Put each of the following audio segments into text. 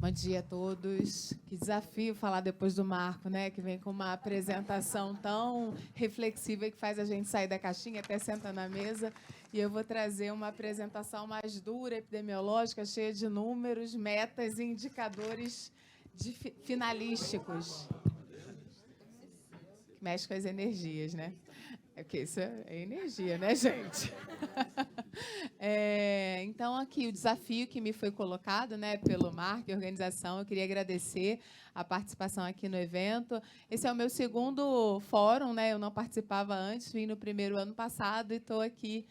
Bom dia a todos. Que desafio falar depois do Marco, né? Que vem com uma apresentação tão reflexiva que faz a gente sair da caixinha, até senta na mesa. E eu vou trazer uma apresentação mais dura, epidemiológica, cheia de números, metas e indicadores finalísticos. Que mexe com as energias, né? É porque isso é energia, né, gente? Então, aqui, o desafio que me foi colocado, né, pelo Marco e organização, eu queria agradecer a participação aqui no evento. Esse é o meu segundo fórum, né? Eu não participava antes, vim no primeiro ano passado e estou aqui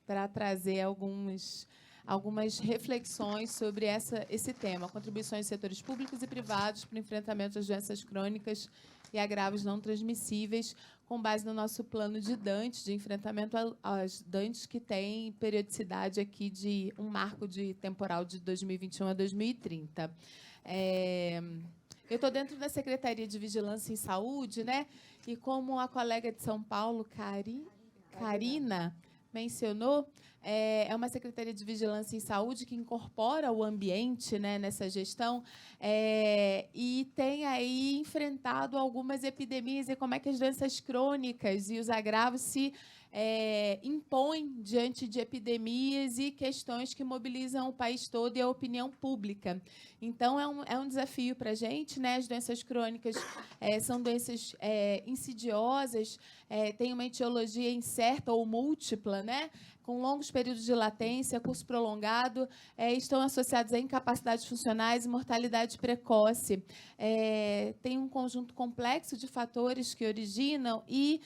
para trazer algumas reflexões sobre esse tema, contribuições de setores públicos e privados para o enfrentamento das doenças crônicas e agravos não transmissíveis, com base no nosso plano de DANTES, de enfrentamento às DANTES, que tem periodicidade aqui de um marco de temporal de 2021 a 2030. Eu estou dentro da Secretaria de Vigilância em Saúde, né? E como a colega de São Paulo, Karina, mencionou, é uma Secretaria de Vigilância em Saúde que incorpora o ambiente, né, nessa gestão e tem aí enfrentado algumas epidemias e como é que as doenças crônicas e os agravos se impõem diante de epidemias e questões que mobilizam o país todo e a opinião pública. Então, é um desafio para a gente, né? As doenças crônicas são doenças insidiosas, têm uma etiologia incerta ou múltipla, né? Com longos períodos de latência, curso prolongado, estão associados a incapacidades funcionais e mortalidade precoce. Tem um conjunto complexo de fatores que originam e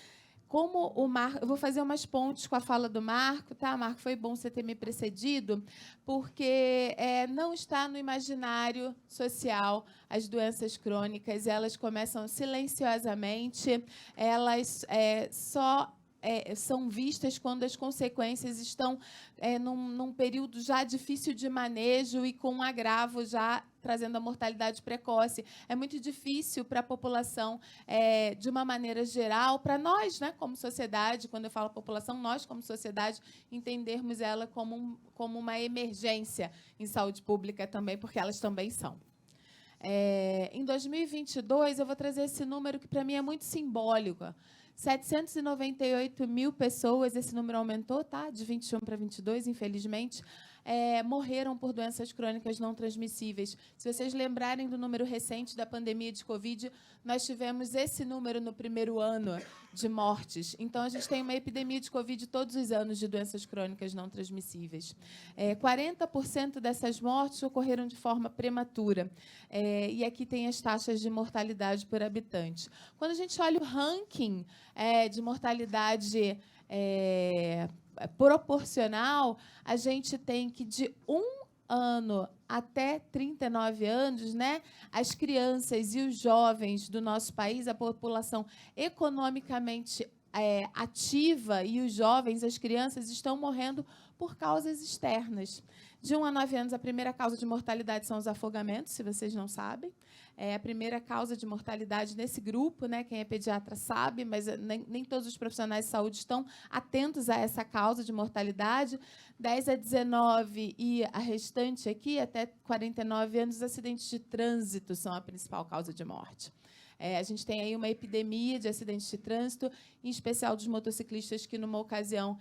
como o Marco, eu vou fazer umas pontes com a fala do Marco, tá, Marco? Foi bom você ter me precedido, porque não está no imaginário social as doenças crônicas, elas começam silenciosamente, elas só são vistas quando as consequências estão num período já difícil de manejo e com um agravo já trazendo a mortalidade precoce. É muito difícil para a população, de uma maneira geral, para nós, né, como sociedade, quando eu falo população, nós, como sociedade, entendermos ela como uma emergência em saúde pública também, porque elas também são. Em 2022, eu vou trazer esse número que, para mim, é muito simbólico. 798 mil pessoas, esse número aumentou, tá? De 21 para 22, infelizmente, morreram por doenças crônicas não transmissíveis. Se vocês lembrarem do número recente da pandemia de Covid, nós tivemos esse número no primeiro ano de mortes. Então, a gente tem uma epidemia de Covid todos os anos de doenças crônicas não transmissíveis. 40% dessas mortes ocorreram de forma prematura. E aqui tem as taxas de mortalidade por habitante. Quando a gente olha o ranking de mortalidade proporcional, a gente tem que de 1 ano até 39 anos, né, as crianças e os jovens do nosso país, a população economicamente ativa e os jovens, as crianças, estão morrendo por causas externas. De 1 a 9 anos, a primeira causa de mortalidade são os afogamentos, se vocês não sabem. A primeira causa de mortalidade nesse grupo, né, quem é pediatra sabe, mas nem todos os profissionais de saúde estão atentos a essa causa de mortalidade. 10 a 19 e a restante aqui, até 49 anos, os acidentes de trânsito são a principal causa de morte. A gente tem aí uma epidemia de acidentes de trânsito, em especial dos motociclistas, que, numa ocasião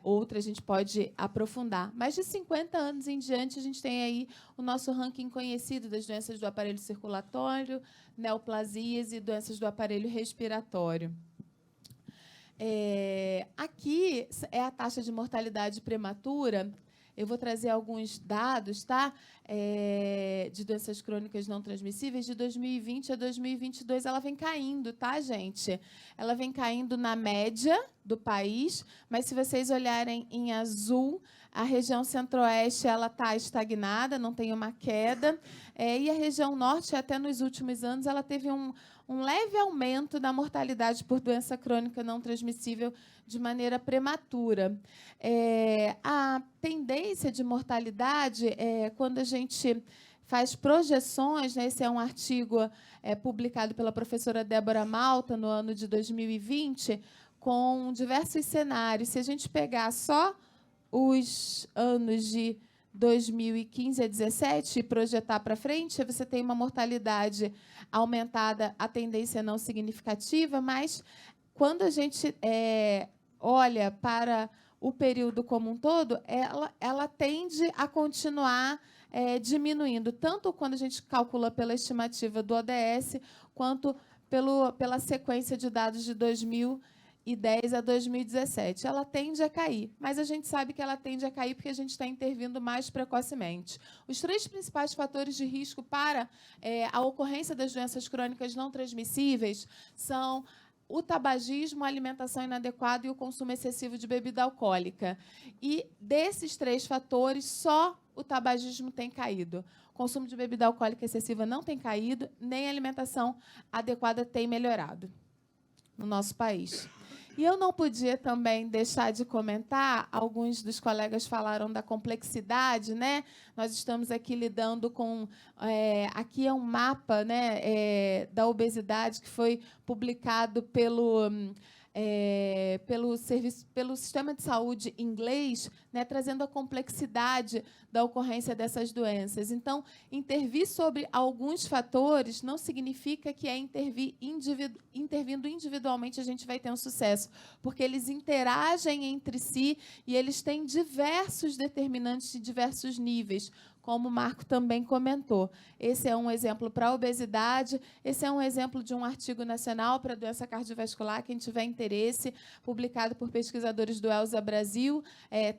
outra, a gente pode aprofundar. Mais de 50 anos em diante, a gente tem aí o nosso ranking conhecido das doenças do aparelho circulatório, neoplasias e doenças do aparelho respiratório. Aqui é a taxa de mortalidade prematura. Eu vou trazer alguns dados, tá? De doenças crônicas não transmissíveis. De 2020 a 2022, ela vem caindo, tá, gente? Ela vem caindo na média do país, mas se vocês olharem em azul, a região centro-oeste está estagnada, não tem uma queda, e a região norte, até nos últimos anos, ela teve um leve aumento da mortalidade por doença crônica não transmissível de maneira prematura. A tendência de mortalidade, quando a gente faz projeções, né, esse é um artigo publicado pela professora Débora Malta no ano de 2020, com diversos cenários. Se a gente pegar só os anos de 2015 a 17 e projetar para frente, você tem uma mortalidade aumentada, a tendência não significativa, mas quando a gente olha para o período como um todo, ela tende a continuar diminuindo, tanto quando a gente calcula pela estimativa do ODS, quanto pela sequência de dados de 2010 a 2017. Ela tende a cair, mas a gente sabe que ela tende a cair porque a gente está intervindo mais precocemente. Os 3 principais fatores de risco para a ocorrência das doenças crônicas não transmissíveis são o tabagismo, a alimentação inadequada e o consumo excessivo de bebida alcoólica. E desses 3 fatores, só o tabagismo tem caído. O consumo de bebida alcoólica excessiva não tem caído, nem a alimentação adequada tem melhorado no nosso país. E eu não podia também deixar de comentar, alguns dos colegas falaram da complexidade, né? Nós estamos aqui lidando com... aqui é um mapa, né, da obesidade que foi publicado pelo sistema de saúde inglês, né, trazendo a complexidade da ocorrência dessas doenças. Então, intervir sobre alguns fatores não significa que intervindo individualmente a gente vai ter um sucesso, porque eles interagem entre si e eles têm diversos determinantes de diversos níveis, como o Marco também comentou. Esse é um exemplo para a obesidade, esse é um exemplo de um artigo nacional para a doença cardiovascular, quem tiver interesse, publicado por pesquisadores do ELSA Brasil,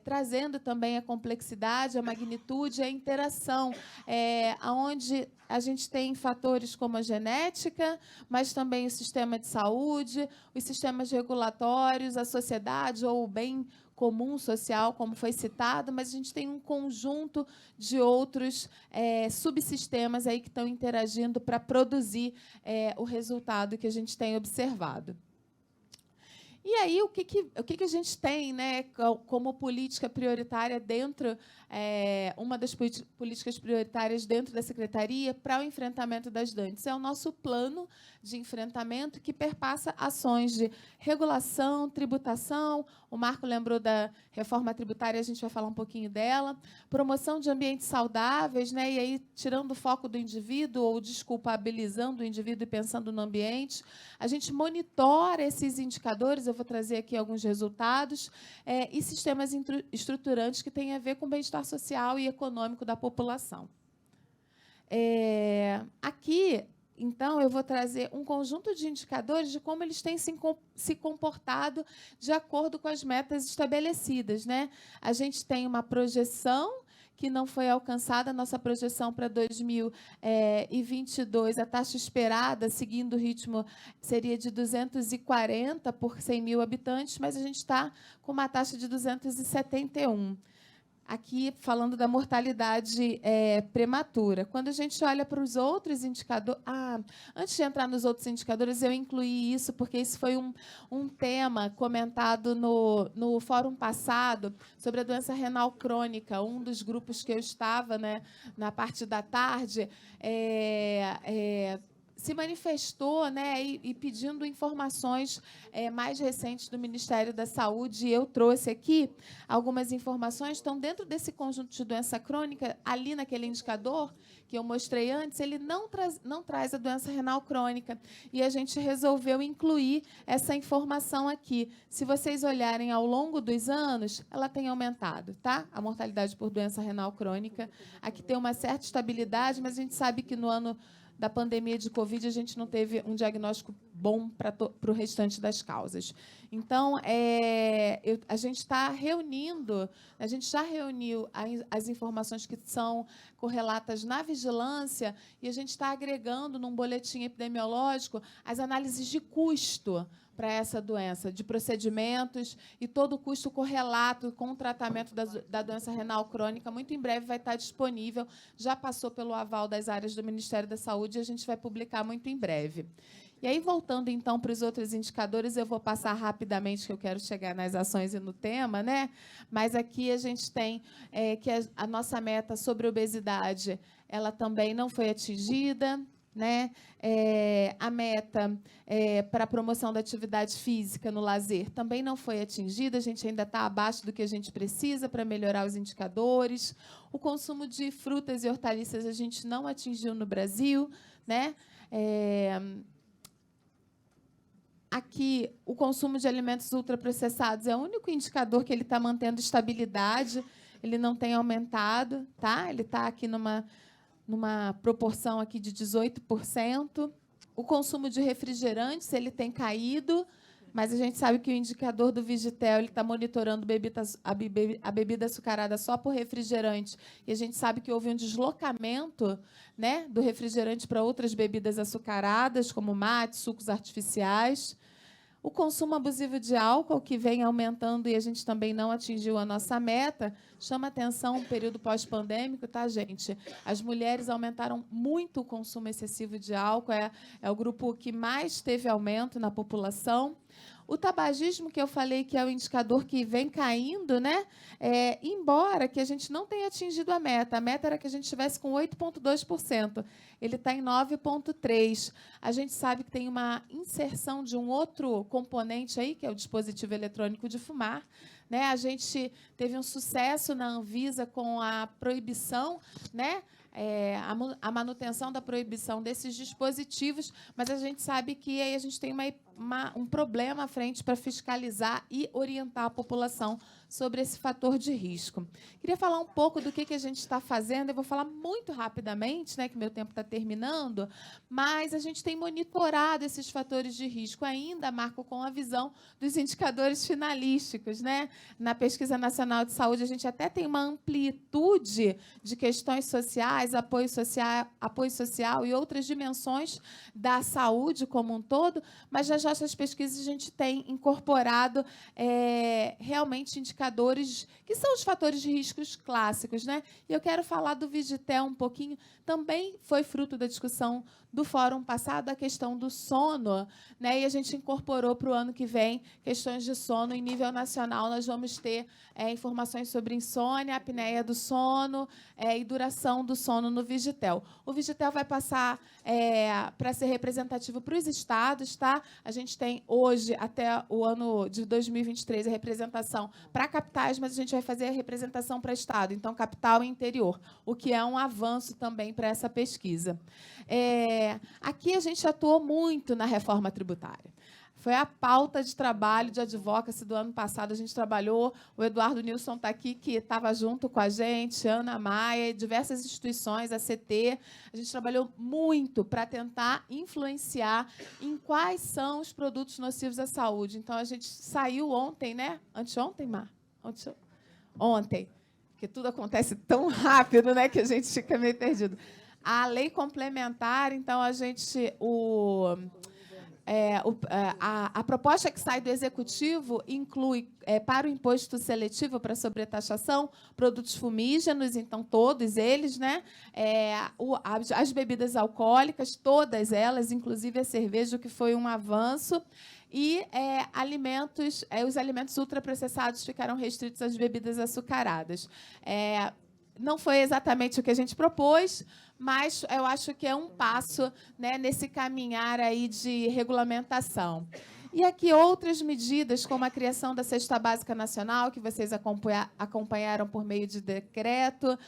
trazendo também a complexidade, a magnitude, a interação, onde a gente tem fatores como a genética, mas também o sistema de saúde, os sistemas regulatórios, a sociedade ou o bem comum social, como foi citado, mas a gente tem um conjunto de outros subsistemas aí que estão interagindo para produzir o resultado que a gente tem observado. E aí, o que a gente tem, né, como política prioritária dentro, uma das políticas prioritárias dentro da Secretaria para o enfrentamento das doenças? É o nosso plano de enfrentamento que perpassa ações de regulação, tributação, o Marco lembrou da reforma tributária, a gente vai falar um pouquinho dela, promoção de ambientes saudáveis, né, e aí tirando o foco do indivíduo ou desculpabilizando o indivíduo e pensando no ambiente. A gente monitora esses indicadores, eu vou trazer aqui alguns resultados, e sistemas estruturantes que têm a ver com o bem-estar social e econômico da população. Aqui, então, eu vou trazer um conjunto de indicadores de como eles têm se comportado de acordo com as metas estabelecidas, né? A gente tem uma projeção que não foi alcançada, a nossa projeção para 2022, a taxa esperada, seguindo o ritmo, seria de 240 por 100 mil habitantes, mas a gente está com uma taxa de 271. Aqui, falando da mortalidade prematura. Quando a gente olha para os outros indicadores... antes de entrar nos outros indicadores, eu incluí isso, porque isso foi um tema comentado no fórum passado sobre a doença renal crônica. Um dos grupos que eu estava, né, na parte da tarde, se manifestou, né, e pedindo informações mais recentes do Ministério da Saúde. Eu trouxe aqui algumas informações. Então, dentro desse conjunto de doença crônica, ali naquele indicador que eu mostrei antes, ele não traz a doença renal crônica. E a gente resolveu incluir essa informação aqui. Se vocês olharem ao longo dos anos, ela tem aumentado, tá? A mortalidade por doença renal crônica. Aqui tem uma certa estabilidade, mas a gente sabe que no ano da pandemia de Covid, a gente não teve um diagnóstico bom para o restante das causas. Então, a gente está reunindo, a gente já reuniu as informações que são correlatas na vigilância e a gente está agregando num boletim epidemiológico as análises de custo para essa doença, de procedimentos e todo o custo correlato com o tratamento da doença renal crônica. Muito em breve vai estar disponível, já passou pelo aval das áreas do Ministério da Saúde e a gente vai publicar muito em breve. E aí, voltando, então, para os outros indicadores, eu vou passar rapidamente, que eu quero chegar nas ações e no tema, né? Mas aqui a gente tem que a nossa meta sobre obesidade, ela também não foi atingida. né? A meta para a promoção da atividade física no lazer também não foi atingida, a gente ainda está abaixo do que a gente precisa para melhorar os indicadores. O consumo de frutas e hortaliças a gente não atingiu no Brasil, né? Aqui, o consumo de alimentos ultraprocessados é o único indicador que ele está mantendo estabilidade, ele não tem aumentado, tá? Ele está aqui numa proporção aqui de 18%. O consumo de refrigerantes ele tem caído, mas a gente sabe que o indicador do Vigitel ele está monitorando a bebida açucarada só por refrigerante, e a gente sabe que houve um deslocamento, né, do refrigerante para outras bebidas açucaradas, como mate, sucos artificiais. O consumo abusivo de álcool, que vem aumentando e a gente também não atingiu a nossa meta, chama atenção no período pós-pandêmico, tá, gente? As mulheres aumentaram muito o consumo excessivo de álcool, é o grupo que mais teve aumento na população. O tabagismo, que eu falei que é o indicador que vem caindo, né? Embora que a gente não tenha atingido a meta era que a gente estivesse com 8,2%. Ele está em 9,3%. A gente sabe que tem uma inserção de um outro componente aí, que é o dispositivo eletrônico de fumar, né? A gente teve um sucesso na Anvisa com a proibição, né? A manutenção da proibição desses dispositivos, mas a gente sabe que aí a gente tem um problema à frente para fiscalizar e orientar a população sobre esse fator de risco. Queria falar um pouco do que a gente está fazendo. Eu vou falar muito rapidamente, né, que meu tempo está terminando, mas a gente tem monitorado esses fatores de risco ainda, Marco, com a visão dos indicadores finalísticos, né? Na Pesquisa Nacional de Saúde, a gente até tem uma amplitude de questões sociais, apoio social e outras dimensões da saúde como um todo, mas nas nossas pesquisas a gente tem incorporado realmente indicadores que são os fatores de riscos clássicos, né? E eu quero falar do Vigitel um pouquinho. Também foi fruto da discussão do fórum passado a questão do sono, né? E a gente incorporou para o ano que vem questões de sono em nível nacional. Nós vamos ter informações sobre insônia, apneia do sono e duração do sono no Vigitel. O Vigitel vai passar para ser representativo para os estados, tá? A gente tem hoje, até o ano de 2023, a representação para capitais, mas a gente vai fazer a representação para estado, então capital e interior, o que é um avanço também para essa pesquisa. Aqui a gente atuou muito na reforma tributária. Foi a pauta de trabalho de advocacy do ano passado. A gente trabalhou, o Eduardo Nilson está aqui, que estava junto com a gente, Ana Maia, diversas instituições, a CT. A gente trabalhou muito para tentar influenciar em quais são os produtos nocivos à saúde. Então, a gente saiu ontem, né? Anteontem, Mar? Ontem. Porque tudo acontece tão rápido, né, que a gente fica meio perdido. A lei complementar, então, a gente... A proposta que sai do Executivo inclui, para o imposto seletivo para sobretaxação, produtos fumígenos, então, todos eles, né? As bebidas alcoólicas, todas elas, inclusive a cerveja, que foi um avanço, e os alimentos ultraprocessados ficaram restritos às bebidas açucaradas. Não foi exatamente o que a gente propôs, mas eu acho que é um passo, né, nesse caminhar aí de regulamentação. E aqui outras medidas, como a criação da Cesta Básica Nacional, que vocês acompanharam por meio de decreto,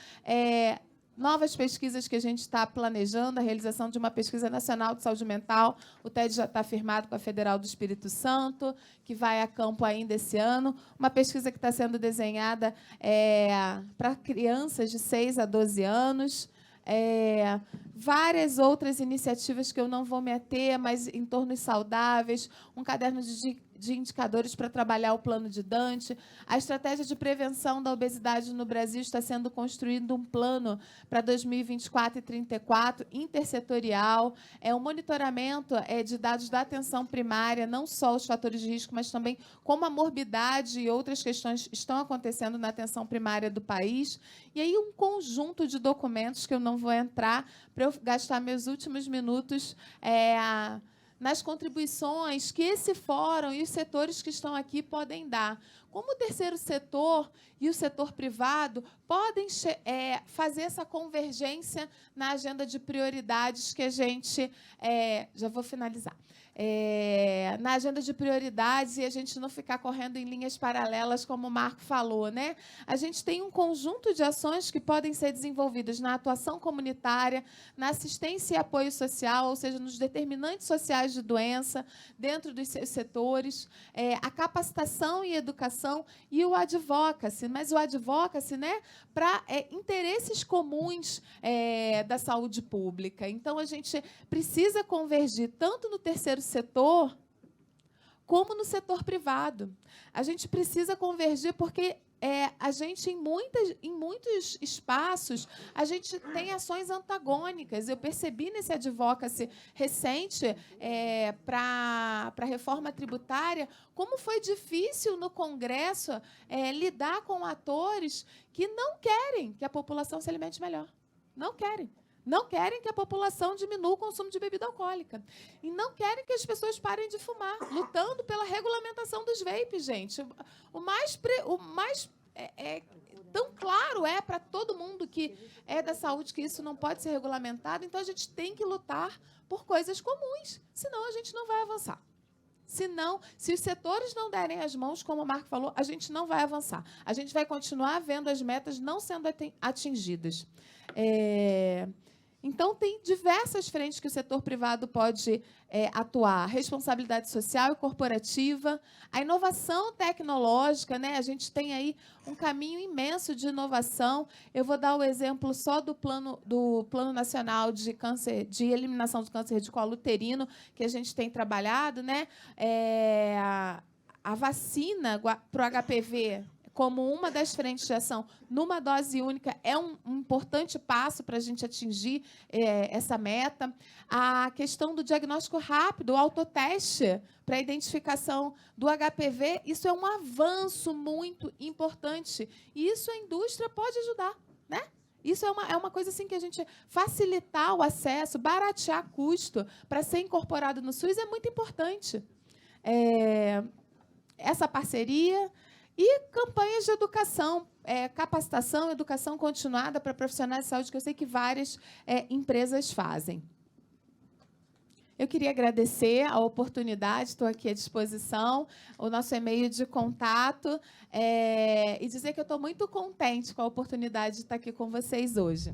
novas pesquisas que a gente está planejando, a realização de uma pesquisa nacional de saúde mental. O TED já está firmado com a Federal do Espírito Santo, que vai a campo ainda esse ano. Uma pesquisa que está sendo desenhada para crianças de 6 a 12 anos. Várias outras iniciativas que eu não vou me ater, mas entornos saudáveis, um caderno de indicadores para trabalhar o plano de Dante. A estratégia de prevenção da obesidade no Brasil está sendo construído um plano para 2024 e 2034, intersetorial. Um monitoramento de dados da atenção primária, não só os fatores de risco, mas também como a morbidade e outras questões estão acontecendo na atenção primária do país. E aí um conjunto de documentos que eu não vou entrar para eu gastar meus últimos minutos nas contribuições que esse fórum e os setores que estão aqui podem dar. Como o terceiro setor e o setor privado podem fazer essa convergência na agenda de prioridades que a gente... já vou finalizar. Na agenda de prioridades e a gente não ficar correndo em linhas paralelas, como o Marco falou, né? A gente tem um conjunto de ações que podem ser desenvolvidas na atuação comunitária, na assistência e apoio social, ou seja, nos determinantes sociais de doença, dentro dos seus setores, a capacitação e educação e o advocacy, mas o advocacy, né, para interesses comuns da saúde pública. Então, a gente precisa convergir tanto no terceiro setor como no setor privado. A gente precisa convergir porque a gente, em muitos espaços, a gente tem ações antagônicas. Eu percebi nesse advocacy recente para a reforma tributária como foi difícil no Congresso lidar com atores que não querem que a população se alimente melhor. Não querem. Não querem que a população diminua o consumo de bebida alcoólica. E não querem que as pessoas parem de fumar, lutando pela regulamentação dos vapes, gente. O mais tão claro para todo mundo que é da saúde que isso não pode ser regulamentado. Então, a gente tem que lutar por coisas comuns, senão a gente não vai avançar. Senão, se os setores não derem as mãos, como o Marco falou, a gente não vai avançar. A gente vai continuar vendo as metas não sendo atingidas. Então, tem diversas frentes que o setor privado pode atuar. Responsabilidade social e corporativa, a inovação tecnológica, né? A gente tem aí um caminho imenso de inovação. Eu vou dar o exemplo só do Plano Nacional de Eliminação do Câncer de Colo Uterino, que a gente tem trabalhado, né? A vacina para o HPV, como uma das frentes de ação, numa dose única, é um importante passo para a gente atingir essa meta. A questão do diagnóstico rápido, o autoteste para a identificação do HPV, isso é um avanço muito importante. E isso a indústria pode ajudar, né? Isso é uma coisa assim que a gente facilitar o acesso, baratear custo para ser incorporado no SUS é muito importante. Essa parceria... E campanhas de educação, capacitação, educação continuada para profissionais de saúde, que eu sei que várias empresas fazem. Eu queria agradecer a oportunidade, estou aqui à disposição, o nosso e-mail de contato, e dizer que eu estou muito contente com a oportunidade de estar aqui com vocês hoje.